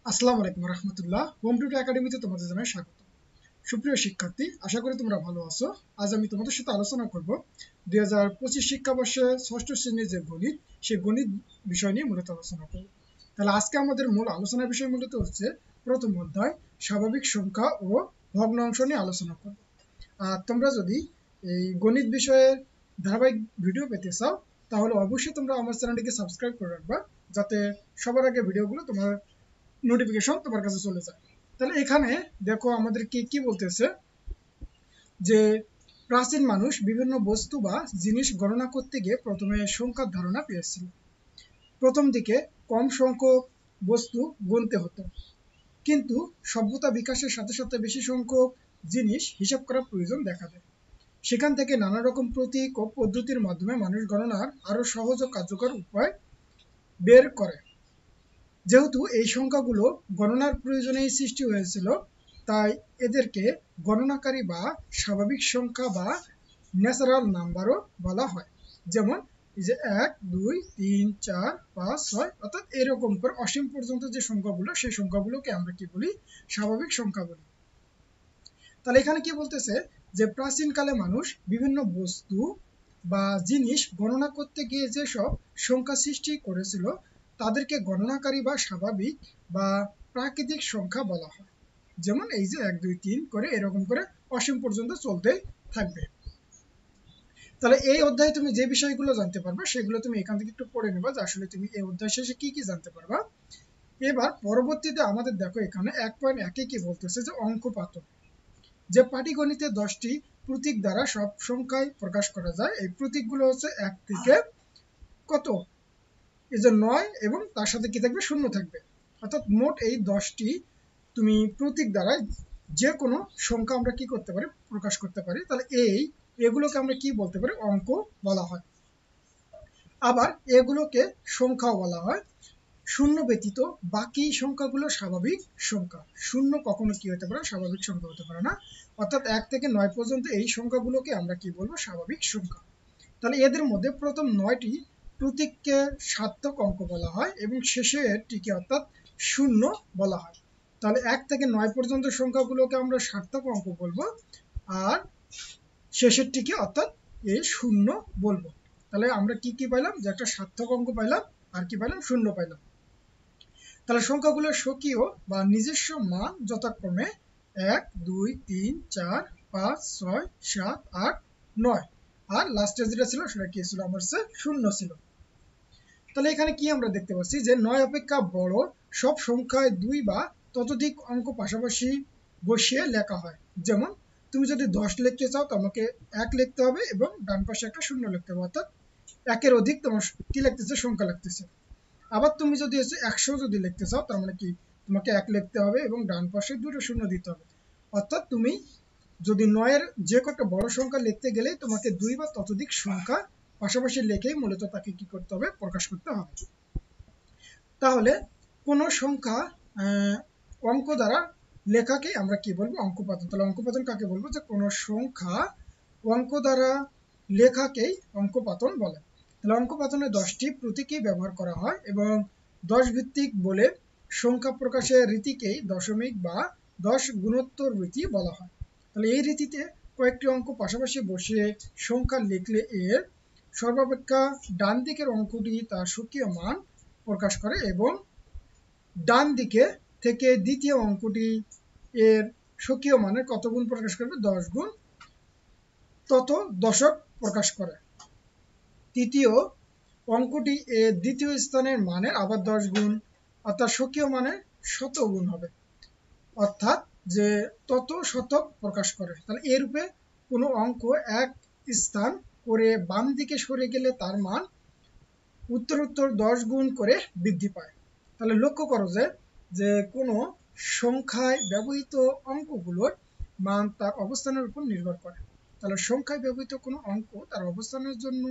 আসসালামু আলাইকুম রহমতুল্লাহ। Home tutor একাডেমিতে তোমাদের জানাই স্বাগত। সুপ্রিয় শিক্ষার্থী, আশা করি তোমরা ভালো আছো। আজ আমি তোমাদের সাথে আলোচনা করব 2025 শিক্ষাবর্ষে ষষ্ঠ শ্রেণীর যে গণিত, সেই গণিত বিষয় নিয়ে মূলত আলোচনা করব। তাহলে আজকে আমাদের মূল আলোচনার বিষয় মূলত হচ্ছে প্রথম অধ্যায় স্বাভাবিক সংখ্যা ও ভগ্নাংশ নিয়ে আলোচনা করব। আর তোমরা যদি এই গণিত বিষয়ের ধারাবাহিক ভিডিও পেতে চাও, তাহলে অবশ্যই তোমরা আমার চ্যানেলটিকে সাবস্ক্রাইব করে রাখবা, যাতে সবার আগে ভিডিওগুলো তোমার নোটিফিকেশন তোমার কাছে চলে যায়। তাহলে এখানে দেখো আমাদেরকে কি বলতেছে, যে প্রাচীন মানুষ বিভিন্ন বস্তু বা জিনিস গণনা করতে গিয়ে প্রথমে সংখ্যার ধারণা পেয়েছিল। প্রথম দিকে কম সংখ্যক বস্তু গুনতে হতো, কিন্তু সভ্যতা বিকাশের সাথে সাথে বেশি সংখ্যক জিনিস হিসাব করার প্রয়োজন দেখা দেয়। সেখান থেকে নানা রকম প্রতীক ও পদ্ধতির মাধ্যমে মানুষ গণনার আরো সহজ ও কার্যকর উপায় বের করে। যেহেতু এই সংখ্যাগুলো গণনার প্রয়োজনেই সৃষ্টি হয়েছিল, তাই এদেরকে গণনাকারী বা স্বাভাবিক সংখ্যা বা ন্যাচারাল নাম্বারও বলা হয়। যেমন এই যে 1, 2, 3, 4, 5, 6 অর্থাৎ এরকম করে অসীম পর্যন্ত যে সংখ্যাগুলো, সেই সংখ্যাগুলোকে আমরা কি বলি? স্বাভাবিক সংখ্যা বলি। তাহলে এখানে কি বলতেছে, যে প্রাচীনকালে মানুষ বিভিন্ন বস্তু বা জিনিস গণনা করতে গিয়ে যেসব সংখ্যা সৃষ্টি করেছিল, তাদেরকে গণনাকারী বা স্বাভাবিক বা প্রাকৃতিক সংখ্যা বলা হয়। যেমন এই যে 1, 2, 3 করে এরকম করে অসীম পর্যন্ত চলতেই থাকবে। তাহলে এই অধ্যায়ে তুমি যে বিষয়গুলো জানতে পারবে, সেগুলো তুমি এখান থেকে একটু পড়ে নেবা, যে আসলে তুমি এই অধ্যায় শেষে কি কি জানতে পারবা। এবার পরবর্তীতে আমাদের দেখো এখানে 1.1 কি বলতেছে, যে অঙ্কপাতন। যে পাটিগণিতে 10টি প্রতীক দ্বারা সব সংখ্যায় প্রকাশ করা যায়। এই প্রতীকগুলো হচ্ছে 1 থেকে কত, এই যে 9 এবং তার সাথে কি থাকবে? শূন্য থাকবে। অর্থাৎ মোট এই 10টি তুমি প্রতীক দ্বারা যে কোনো সংখ্যা আমরা কি করতে পারি? প্রকাশ করতে পারি। তাহলে এগুলোকে আমরা কি বলতে পারি? অঙ্ক বলা হয়। আবার এগুলোকে সংখ্যাও বলা হয়। শূন্য ব্যতীত বাকি সংখ্যাগুলো স্বাভাবিক সংখ্যা। শূন্য কখনো কি হতে পারে? স্বাভাবিক সংখ্যা হতে পারে না। অর্থাৎ 1 থেকে 9 পর্যন্ত এই সংখ্যাগুলোকে আমরা কি বলবো? স্বাভাবিক সংখ্যা। তাহলে এদের মধ্যে প্রথম 9টি প্রতীককে সার্থক অঙ্ক বলা হয় এবং শেষেরটিকে অর্থাৎ শূন্য বলা হয়। তাহলে 1 থেকে 9 পর্যন্ত সংখ্যাগুলোকে আমরা সার্থক অঙ্ক বলবো, আর শেষেরটিকে অর্থাৎ এই শূন্য বলবো। তাহলে আমরা কি কি পাইলাম? যে একটা সার্থক অঙ্ক পাইলাম, আর কি পাইলাম? শূন্য পাইলাম। তাহলে সংখ্যাগুলোর স্বকীয় বা নিজস্ব মান যথাক্রমে 1, 2, 3, 4, 5, 6, 7, 8, 9, আর লাস্টে যেটা ছিল সেটা কি ছিল? আমার শূন্য ছিল। তাহলে এখানে কি আমরা দেখতে পাচ্ছি, যে 9 অপেক্ষা বড় সব সংখ্যায় 2 বা ততোধিক অঙ্ক পাশাপাশি বসিয়ে লেখা হয়। যেমন তুমি যদি 10 লিখতে চাও, তোমাকে 1 লিখতে হবে এবং ডান পাশে একটা শূন্য লিখতে হবে, অর্থাৎ 1-এর অধিক তোমার কি লিখতেছে? সংখ্যা লিখতেছে। আবার তুমি যদি 100 যদি লিখতে চাও, তার মানে কি? তোমাকে 1 লিখতে হবে এবং ডান পাশে দুটো শূন্য দিতে হবে। অর্থাৎ তুমি যদি 9-এর যে কটা বড় সংখ্যা লিখতে গেলে তোমাকে 2 বা ততোধিক সংখ্যা পাশাপাশি লিখেই মূলত তাকে কি করতে হবে? প্রকাশ করতে হবে। তাহলে কোন সংখ্যা অঙ্ক দ্বারা লেখাকে আমরা কি বলবো? অঙ্কপাতন। তাহলে অঙ্কপাতন কাকে বলবো? যে কোন সংখ্যা অঙ্ক দ্বারা লেখাকেই অঙ্কপাতন বলে। তাহলে অঙ্কপাতনে 10টি প্রতীকই ব্যবহার করা হয় এবং 10 ভিত্তিক বলে সংখ্যা প্রকাশের রীতিকেই দশমিক বা 10 গুণোত্তর রীতি বলা হয়। তাহলে এই রীতিতে কয়েকটি অঙ্ক পাশাপাশি বসিয়ে সংখ্যা লিখলে এর সর্বাপেক্ষা ডান দিকের অঙ্কটি তার স্বকীয় মান প্রকাশ করে এবং ডান দিকে থেকে দ্বিতীয় অঙ্কটি এর স্বকীয় মানের কত গুণ প্রকাশ করবে? 10 গুণ তত দশক প্রকাশ করে। তৃতীয় অঙ্কটি এর দ্বিতীয় স্থানের মানের আবার 10 গুণ, অর্থাৎ স্বকীয় মানের শত গুণ হবে, অর্থাৎ যে তত শতক প্রকাশ করে। তাহলে এরূপে কোনো অঙ্ক এক স্থান করে বাম দিকে সরে গেলে তার মান উত্তরোত্তর 10 গুণ করে বৃদ্ধি পায়। তাহলে লক্ষ্য করো যে কোনো সংখ্যায় ব্যবহৃত অঙ্কগুলোর মান তার অবস্থানের উপর নির্ভর করে। তাহলে সংখ্যায় ব্যবহৃত কোনো অঙ্ক তার অবস্থানের জন্য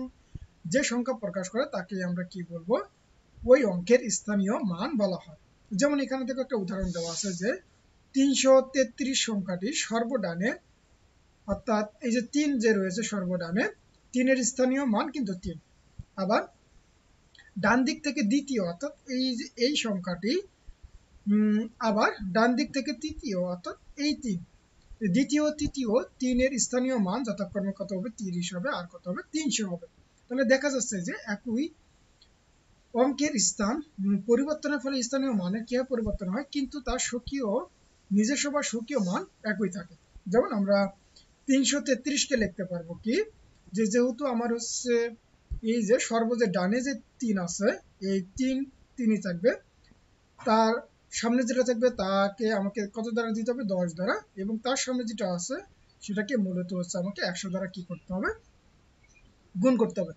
যে সংখ্যা প্রকাশ করে তাকে আমরা কি বলবো? ওই অঙ্কের স্থানীয় মান বলা হয়। যেমন এখানে থেকে একটা উদাহরণ দেওয়া আছে, যে 333 সংখ্যাটি সর্বডানে, অর্থাৎ এই যে 3 যে রয়েছে সর্বডানে, 3-এর স্থানীয় মান কিন্তু 3। আবার ডান দিক থেকে দ্বিতীয়, অর্থাৎ এই যে এই সংখ্যাটি আবার ডান দিক থেকে তৃতীয় অর্থাৎ এই 3, দ্বিতীয় তৃতীয় 3-এর স্থানীয় মান যথাক্রমে কত হবে 30 হবে আর কত হবে 300 হবে। তাহলে দেখা যাচ্ছে যে একই অঙ্কের স্থান পরিবর্তনের ফলে স্থানীয় মানের কি পরিবর্তন হয়, কিন্তু তার স্বকীয় নিজস্ব বা স্বকীয় মান একই থাকে। যেমন আমরা 333-কে লিখতে পারবো কি, যে যেহেতু আমার হচ্ছে এই যে সর্বজে ডানে যে 3 আছে, এই 3ই থাকবে, তার সামনে যেটা থাকবে তাকে আমাকে কত দ্বারা দিতে হবে 10 দ্বারা, এবং তার সামনে যেটা আছে সেটাকে মূলত হচ্ছে আমাকে 100 দ্বারা কি করতে হবে, গুণ করতে হবে।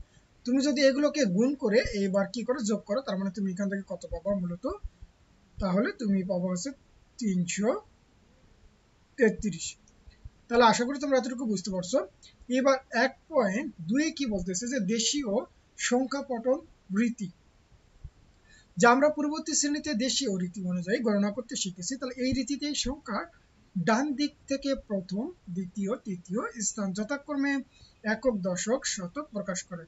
তুমি যদি এগুলোকে গুণ করে এবার কি করে যোগ করো, তার মানে তুমি এখান থেকে কত পাবা মূলত, তাহলে তুমি পাবা হচ্ছে 333। তাহলে আশা করি তোমরা এতটুকু বুঝতে পারছো। এবার 1.2 কি বলতেছে যে দেশীয় সংখ্যা পঠন রীতি, যা আমরা পূর্ববর্তী শ্রেণীতে দেশীয় রীতি অনুযায়ী গণনা করতে শিখেছি। তাহলে এই রীতিতে সংখ্যার ডান দিক থেকে প্রথম, দ্বিতীয়, তৃতীয় স্থান যথাক্রমে একক, দশক, শতক প্রকাশ করে।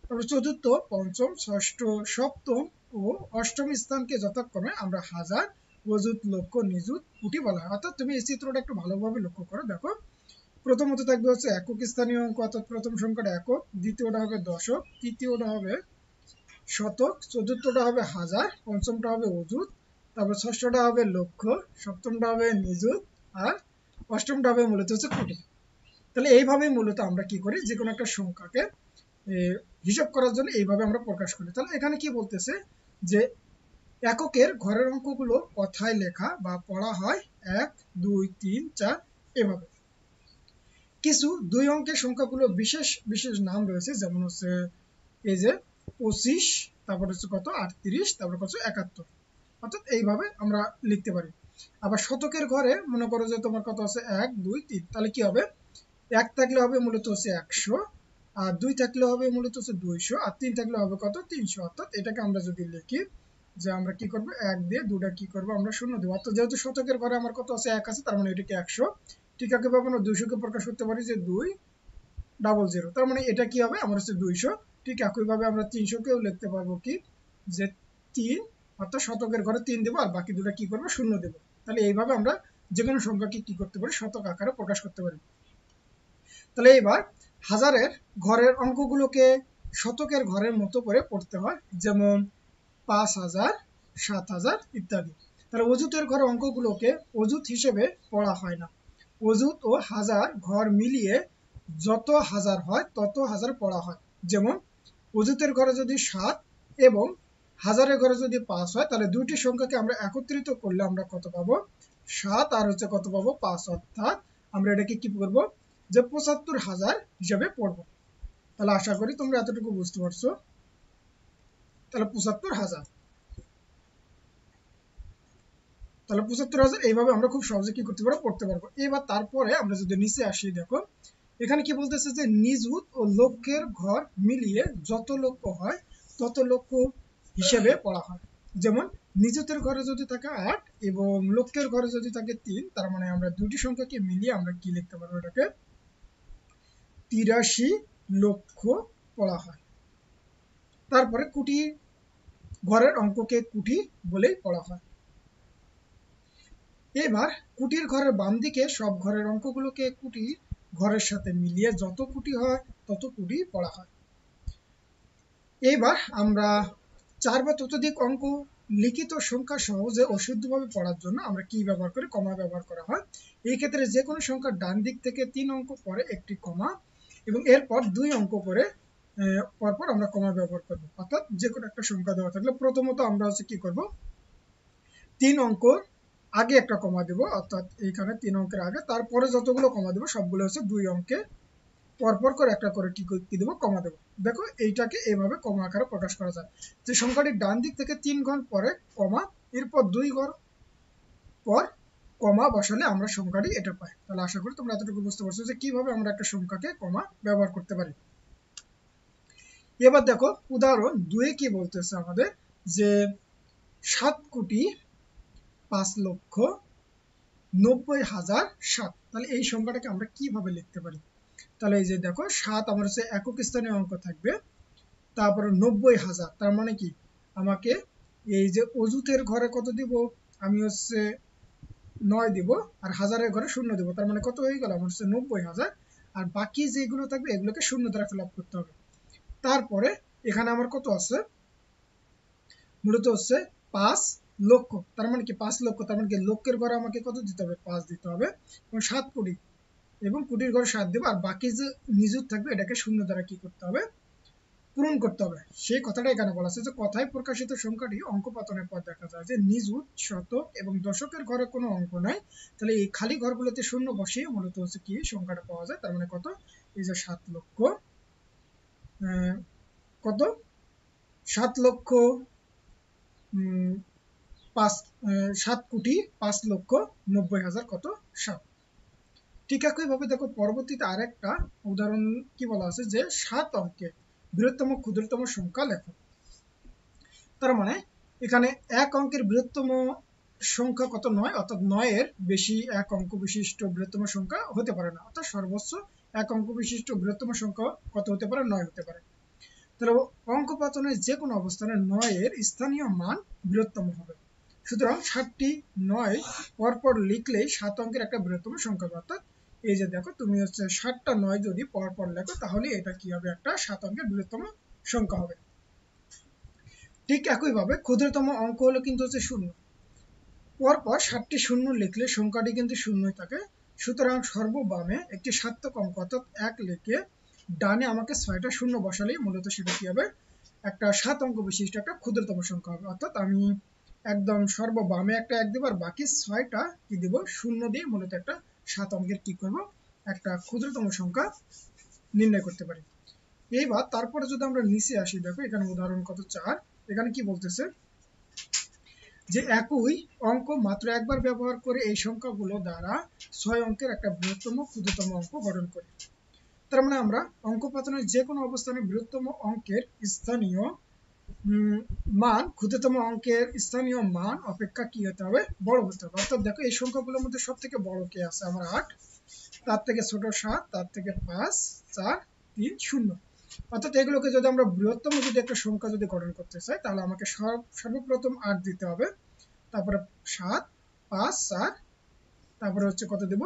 তবে চতুর্থ, পঞ্চম, ষষ্ঠ, সপ্তম ও অষ্টম স্থানকে যথাক্রমে আমরা হাজার, অযুত, লক্ষ, নিযুত, কোটি বলা হয়। অর্থাৎ তুমি এই চিত্রটা একটু ভালোভাবে লক্ষ্য করো, দেখো প্রথমত থাকবে হচ্ছে একক স্থানীয় অঙ্ক, অর্থাৎ প্রথম সংখ্যাটা একক, দ্বিতীয়টা হবে দশক, তৃতীয়টা হবে শতক, চতুর্থটা হবে হাজার, পঞ্চমটা হবে অযুত, তারপর ষষ্ঠটা হবে লক্ষ, সপ্তমটা হবে নিযুত, আর অষ্টমটা হবে মূলত হচ্ছে কোটি। তাহলে এইভাবেই মূলত আমরা কি করি, যে কোনো একটা সংখ্যাকে হিসাব করার জন্য এইভাবে আমরা প্রকাশ করি। তাহলে এখানে কি বলতেছে যে এককের ঘরের অঙ্কগুলো কথায় লেখা বা পড়া হয় 1, 2, 3, 4 এভাবে। কিছু 2 অঙ্কের সংখ্যাগুলো বিশেষ বিশেষ নাম রয়েছে, যেমন হচ্ছে এই যে 25, তারপর হচ্ছে কত 38, তারপর কত 71, অর্থাৎ এইভাবে আমরা লিখতে পারি। আবার শতকের ঘরে মনে করো যে তোমার কত আছে 1, 2, 3, তাহলে কি হবে 1 থাকলে হবে মূলত হচ্ছে 100, আর 2 থাকলে হবে মূলত হচ্ছে 200, আর 3 থাকলে হবে কত 300। অর্থাৎ এটাকে আমরা যদি লিখি যে আমরা কি করব 1 দিয়ে 2টা কি করব আমরা শূন্য দেব। অর্থাৎ যেহেতু শতকের ঘরে আমার কত আছে 1 আছে, তার মানে এটাকে 100। ঠিক একইভাবে আমরা 200 কে প্রকাশ করতে পারি যে 200, তার মানে এটা কি হবে আমার হচ্ছে 200। ঠিক একইভাবে আমরা 300 কেও লিখতে পারবো কি, যে 3, অর্থাৎ শতকের ঘরে 3 দেব আর বাকি দুটো কি করব শূন্য দেব। তাহলে এইভাবে আমরা যে কোনো সংখ্যাকে কি করতে পারি শতক আকারে প্রকাশ করতে পারি। তাহলে এবার হাজারের ঘরের অঙ্কগুলোকে শতকের ঘরের মতো করে পড়তে হয়, যেমন 5000, 7000 ইত্যাদি। তাহলে অযুতের ঘরের অঙ্কগুলোকে অযুত হিসেবে পড়া হয় না। অযুত ও হাজার ঘর মিলিয়ে যত হাজার হয় তত হাজার পড়া হয়। যেমন অযুতের ঘরে যদি 7 এবং হাজারের ঘরে যদি 5 হয়, তাহলে দুইটি সংখ্যাকে আমরা একত্রিত করলে আমরা কত পাবো 7, আর হচ্ছে কত পাবো 5, অর্থাৎ আমরা এটাকে কি করবো যে 75,000 হিসেবে পড়বো। তাহলে আশা করি তোমরা এতটুকু বুঝতে পারছো। তাহলে 75,000, তাহলে 75,000 এইভাবে আমরা খুব সহজে কি করতে পারবো পড়তে পারবো। এবার তারপরে আমরা যদি নিচে আসি, দেখো এখানে কি বলতেছে যে নিযুত ও লক্ষের ঘর মিলিয়ে যত লক্ষ হয় তত লক্ষ হিসেবে পড়া হয়। যেমন নিযুতের ঘরে যদি থাকে 8 এবং লক্ষের ঘরে যদি থাকে 3, তার মানে আমরা দুটি সংখ্যাকে মিলিয়ে আমরা কি লিখতে পারবো, এটাকে 83 লক্ষ পড়া হয়। তারপরে কোটি ঘরের অঙ্ককে কোটি বলেই পড়া হয়। এবার কোটির ঘরের বাম দিকে সব ঘরের অঙ্কগুলোকে কোটির ঘরের সাথে মিলিয়ে যত কোটি হয় তত কোটি পড়া হয়। এবার আমরা 4 বা ততোধিক অঙ্ক লিখিত সংখ্যা সহজে ও শুদ্ধভাবে পড়ার জন্য আমরা কি ব্যবহার করি, কমা ব্যবহার করা হয়। এই ক্ষেত্রে যে কোনো সংখ্যার ডান দিক থেকে 3 অঙ্ক পরে একটি কমা এবং এরপর 2 অঙ্ক করে পরপর আমরা কমা ব্যবহার করব। অর্থাৎ যে কোনো একটা সংখ্যা দেওয়া থাকলে প্রথমত আমরা হচ্ছে কি করব 3 অঙ্ক আগে একটা কমা দেব, অর্থাৎ এইখানে 3 অঙ্কের আগে, তারপরে যতগুলো কমা দেব সবগুলো হচ্ছে 2 অঙ্কে পরপর করে একটা করে কি দেবো কমা দেবো। দেখো এইটাকে এইভাবে কমা আকারে প্রকাশ করা যায়, যে সংখ্যাটি ডান দিক থেকে 3 ঘর পরে কমা, এরপর 2 ঘর পর কমা বসালে আমরা সংখ্যাটি এটা পাই। তাহলে আশা করি তোমরা এতটুকু বুঝতে পারছো যে কিভাবে আমরা একটা সংখ্যাকে কমা ব্যবহার করতে পারি। এবার দেখো উদাহরণ 2 কি বলতেছে আমাদের, যে 7,05,90,007। তাহলে এই সংখ্যাটাকে আমরা কিভাবে লিখতে পারি। তাহলে এই যে দেখো 7 আমার হচ্ছে একক স্থানীয় অঙ্ক থাকবে, তারপরে 90,000, তার মানে কি আমাকে এই যে অযুতের ঘরে কত দিব আমি হচ্ছে 9 দিব আর হাজারের ঘরে 0 দিব, তার মানে কত হয়ে গেল আমার হচ্ছে 90,000। আর বাকি যেগুলো থাকবে এগুলোকে 0 দ্বারা ফিল আপ করতে হবে। তারপরে এখানে আমার কত আছে, মূলত হচ্ছে 5 লক্ষ, তার মানে কি 5 লক্ষ, তার মানে কি লক্ষের ঘরে আমাকে কত দিতে হবে, 5 দিতে হবে, এবং 7 কোটি, এবং কোটির ঘরে 7 দেব, আর বাকি যে নিযুত থাকবে এটাকে 0 দ্বারা কি করতে হবে, পূরণ করতে হবে। সেই কথাটা এখানে বলা আছে যে কথায় প্রকাশিত সংখ্যাটি অঙ্ক পাতনের পর দেখা যায় যে নিযুত, শতক এবং দশকের ঘরে কোনো অঙ্ক নাই, তাহলে এই খালি ঘরগুলোতে 0 বসিয়ে মূলত হচ্ছে কি সংখ্যাটা পাওয়া যায়। তার মানে কত, এই যে 7 লক্ষ, কত 7 লক্ষ 7 কোটি 5 লক্ষ 90,000 কত 7। ঠিক একইভাবে দেখো পরবর্তীতে আরেকটা উদাহরণ কি বলা আছে যে 7 অঙ্কের বৃহত্তম ক্ষুদ্রতম সংখ্যা লেখো। তার মানে এখানে এক অঙ্কের বৃহত্তম সংখ্যা কত 9, অর্থাৎ 9 এর বেশি এক অঙ্ক বিশিষ্ট বৃহত্তম সংখ্যা হতে পারে না, অর্থাৎ সর্বোচ্চ এক অঙ্ক বিশিষ্ট বৃহত্তম সংখ্যা কত হতে পারে, 9 হতে পারে। তাহলে অঙ্ক পাতনের যে কোনো অবস্থানে 9 এর স্থানীয় মান বৃহত্তম হবে। সুতরাং 7টি 9 পরপর লিখলেই 7 অঙ্কের একটা বৃহত্তম সংখ্যা হবে। অর্থাৎ এই যে দেখো তুমি হচ্ছে 7টা 9 যদি পরপর লেখো তাহলে এটা কি হবে, একটা 7 অঙ্কের বৃহত্তম সংখ্যা হবে। ঠিক একইভাবে ক্ষুদ্রতম অঙ্ক হলো কিন্তু হচ্ছে 0, পরপর 7টি 0 লিখলে সংখ্যাটি কিন্তু 0ই থাকে। সুতরাং সর্ববামে একটি সার্থক অঙ্ক অর্থাৎ 1 লিখে ডানে আমাকে 6টা 0 বসালেই মূলত সেটা কি হবে, একটা 7 অঙ্ক বিশিষ্ট একটা ক্ষুদ্রতম সংখ্যা হবে। অর্থাৎ আমি একদম সর্ববামে একটা 1 দেব আর বাকি 6টা কি দেব, 0 দিয়ে মূলত একটা 7 অঙ্কের কি করব, একটা ক্ষুদ্রতম সংখ্যা নির্ণয় করতে পারি। এইবার তারপরে যদি আমরা নিচে আসি, দেখো এখানে উদাহরণ কত 4, এখানে কি বলতেছে যে একই অঙ্ক মাত্র একবার ব্যবহার করে এই সংখ্যাগুলো দ্বারা 6 অঙ্কের একটা বৃহত্তম ক্ষুদ্রতম অঙ্ক গঠন করি। তার মানে আমরা অঙ্ক পাতনের যে কোনো অবস্থানে বৃহত্তম অঙ্কের স্থানীয় মান ক্ষুদ্রতম অঙ্কের স্থানীয় মান অপেক্ষা কি হতে হবে, বড় হতে হবে। অর্থাৎ দেখো এই সংখ্যাগুলোর মধ্যে সব থেকে বড় কে আছে, আমার 8, তার থেকে ছোট 7, তার থেকে 5, 4, 3, 0। অর্থাৎ এগুলোকে যদি আমরা বৃহত্তম যদি একটা সংখ্যা যদি গঠন করতে চাই তাহলে আমাকে সর্বপ্রথম 8 দিতে হবে, তারপরে 7, 5, 4, তারপরে হচ্ছে কত দেব,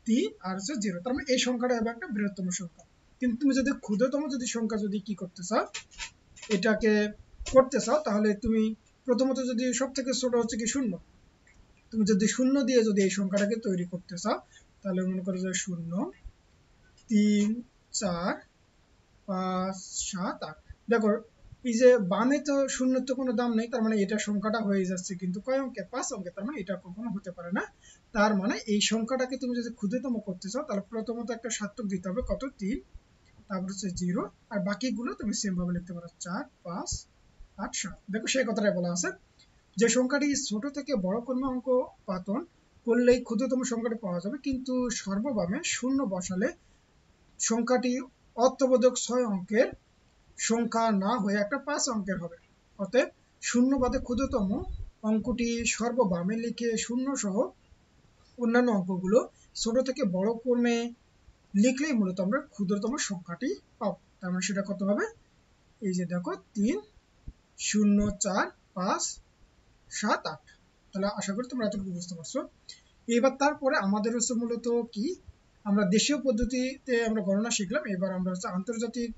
3, আর হচ্ছে 0। তার মানে এই সংখ্যাটা হবে একটা বৃহত্তম সংখ্যা। কিন্তু তুমি যদি ক্ষুদ্রতম যদি সংখ্যা যদি কি করতে চাও, এটাকে করতে চাও, তাহলে তুমি প্রথমত যদি সব থেকে ছোট হচ্ছে কি 0, তুমি যদি 0 দিয়ে যদি এই সংখ্যাটাকে তৈরি করতে চাও তাহলে মনে করো যে 0, 3, 4, 5, 7, 8। দেখো এই যে বামে তো 0 তো কোনো দাম নেই, তার মানে এটা সংখ্যাটা হয়ে যাচ্ছে কিন্তু কয় অঙ্কে, 5 অঙ্কে, তার মানে এটা কখনো হতে পারে না। তার মানে এই সংখ্যাটাকে তুমি যদি ক্ষুদ্রতম করতে চাও তাহলে প্রথমত একটা সার্থক দিতে হবে, কত 3, তারপর হচ্ছে 0, আর বাকিগুলো তুমি সেম ভাবে লিখতে পারো 4, 5, 8, 7। দেখো সেই কথাটাই বলা আছে যে সংখ্যাটি ছোট থেকে বড় ক্রমে অঙ্ক পাতন করলেই ক্ষুদ্রতম সংখ্যাটি পাওয়া যাবে, কিন্তু সর্ববামে 0 বসালে সংখ্যাটি অর্থবোধক 6 অঙ্কের সংখ্যা না হয়ে একটা 5 অঙ্কের হবে। অতএব 0 বাদে ক্ষুদ্রতম অঙ্কটি সর্ববামে লিখে 0 সহ অন্যান্য অঙ্কগুলো ছোট থেকে বড় ক্রমে লিখলেই মূলত আমরা ক্ষুদ্রতম সংখ্যাটি পাবো। তার মানে সেটা কত হবে, এই যে দেখো 3, 0, 4, 5, 7, 8। তাহলে আশা করি তোমরা এতটুকু বুঝতে পারছো। এবার তারপরে আমাদের হচ্ছে মূলত কি, আমরা দেশীয় পদ্ধতিতে আমরা গণনা শিখলাম, এবার আমরা হচ্ছে আন্তর্জাতিক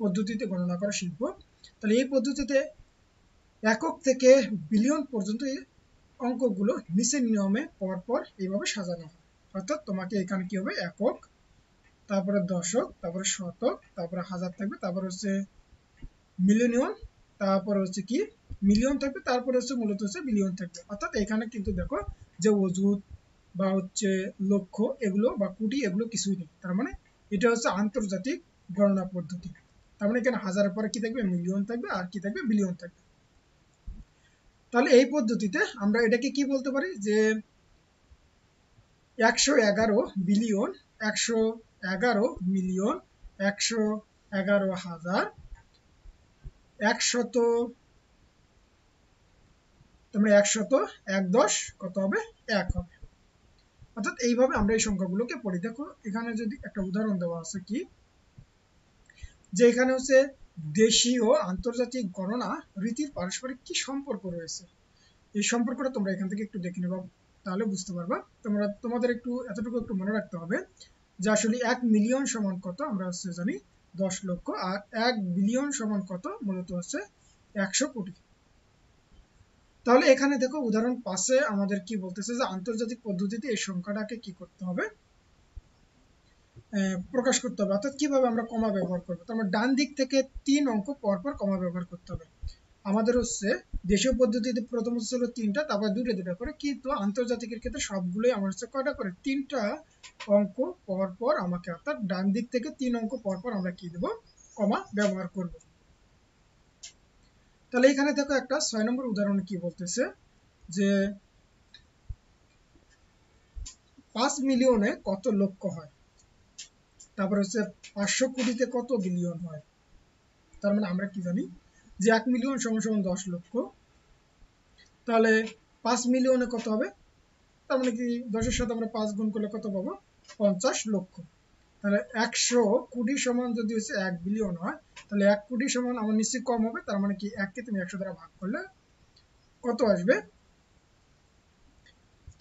পদ্ধতিতে গণনা করা শিখব। তাহলে এই পদ্ধতিতে একক থেকে বিলিয়ন পর্যন্ত এই অঙ্কগুলো নিচের নিয়মে পরপর এইভাবে সাজানো হয়। অর্থাৎ তোমাকে এখানে কি হবে, একক, তারপরে দশক, তারপরে শতক, তারপরে হাজার থাকবে, তারপরে হচ্ছে মিলিয়ন, তারপরে হচ্ছে কি মিলিয়ন থাকবে, তারপরে হচ্ছে মূলত হচ্ছে বিলিয়ন থাকবে। অর্থাৎ এখানে কিন্তু দেখো যে অযুত বা হচ্ছে লক্ষ এগুলো বা কোটি এগুলো কিছুই নেই, তার মানে এটা হচ্ছে আন্তর্জাতিক গণনা পদ্ধতি। তার মানে এখানে হাজারের পরে কি থাকবে, মিলিয়ন থাকবে, আর কি থাকবে, বিলিয়ন থাকবে। তাহলে এই পদ্ধতিতে আমরা এটাকে কি বলতে পারি যে 111 বিলিয়ন, 111 মিলিয়ন, 111,000, 100, তোমরা 110 কত হবে, 1 হবে। অর্থাৎ এইভাবে আমরা এই সংখ্যাগুলোকে পড়ি। দেখো এখানে যদি একটা উদাহরণ দেওয়া আছে কি, যে এখানে হচ্ছে দেশীয় আন্তর্জাতিক গণনা রীতির পারস্পরিক কি সম্পর্ক রয়েছে। এই সম্পর্কটা তোমরা এখান থেকে একটু দেখে নেবা, তাহলে বুঝতে পারবা। তোমাদের একটু এতটুকু একটু মনে রাখতে হবে যে আসলে 1 মিলিয়ন সমান কত, আমরা হচ্ছে জানি 10 লক্ষ, আর 1 বিলিয়ন সমান কত, মূলত হচ্ছে 100 কোটি। তাহলে এখানে দেখো উদাহরণ 5-এ আমাদের কি বলতেছে যে আন্তর্জাতিক পদ্ধতিতে এই সংখ্যাটাকে কি করতে হবে, প্রকাশ করতে হবে। অর্থাৎ কিভাবে আমরা কমা ব্যবহার করবো, তার মানে ডান দিক থেকে 3 অঙ্ক পরপর কমা ব্যবহার করতে হবে। আমাদের হচ্ছে দেশীয় পদ্ধতিতে প্রথম ছিল 3টা, তারপর 2টা করে, কিন্তু আন্তর্জাতিকের ক্ষেত্রে সবগুলোই আমার হচ্ছে কয়টা করে, 3টা অঙ্ক পরপর আমাকে, অর্থাৎ ডান দিক থেকে 3 অঙ্ক পরপর আমরা কি দেব, কমা ব্যবহার করব। তাহলে এখানে দেখো একটা 6 নম্বর উদাহরণ কি বলতেছে যে 5 মিলিয়নে কত লক্ষ হয়, তারপর হচ্ছে 500 কোটিতে কত বিলিয়ন হয়। তার মানে আমরা কি জানি যে 1 মিলিয়ন সমান সমান 10 লক্ষ, তাহলে 5 মিলিয়নে কত হবে, তার মানে কি 10-এর সাথে আমরা 5 গুণ করলে কত পাবো, 50 লক্ষ। তাহলে 100 কোটি সমান যদি হচ্ছে 1 বিলিয়ন হয়, তাহলে 1 কোটি সমান আমার নিশ্চয়ই কম হবে, তার মানে কি 1 কে তুমি 100 দ্বারা ভাগ করলে কত আসবে,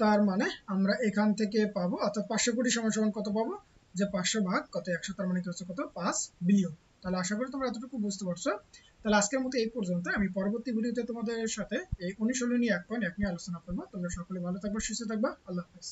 তার মানে আমরা এখান থেকে পাবো, অর্থাৎ 500 কোটি সমান সমান কত পাবো, যে 500 ভাগ কত 100, তার মানে কি হচ্ছে কত, 5 বিলিয়ন। তাহলে আশা করি তোমরা এতটুকু বুঝতে পারছো। তাহলে আজকের মতো এই পর্যন্ত। আমি পরবর্তী ভিডিওতে তোমাদের সাথে এই অনুশীলনী 1.1 নিয়ে আলোচনা করবো। তোমরা সকলে ভালো থাকবে, সুস্থ থাকবা। আল্লাহ হাফেজ।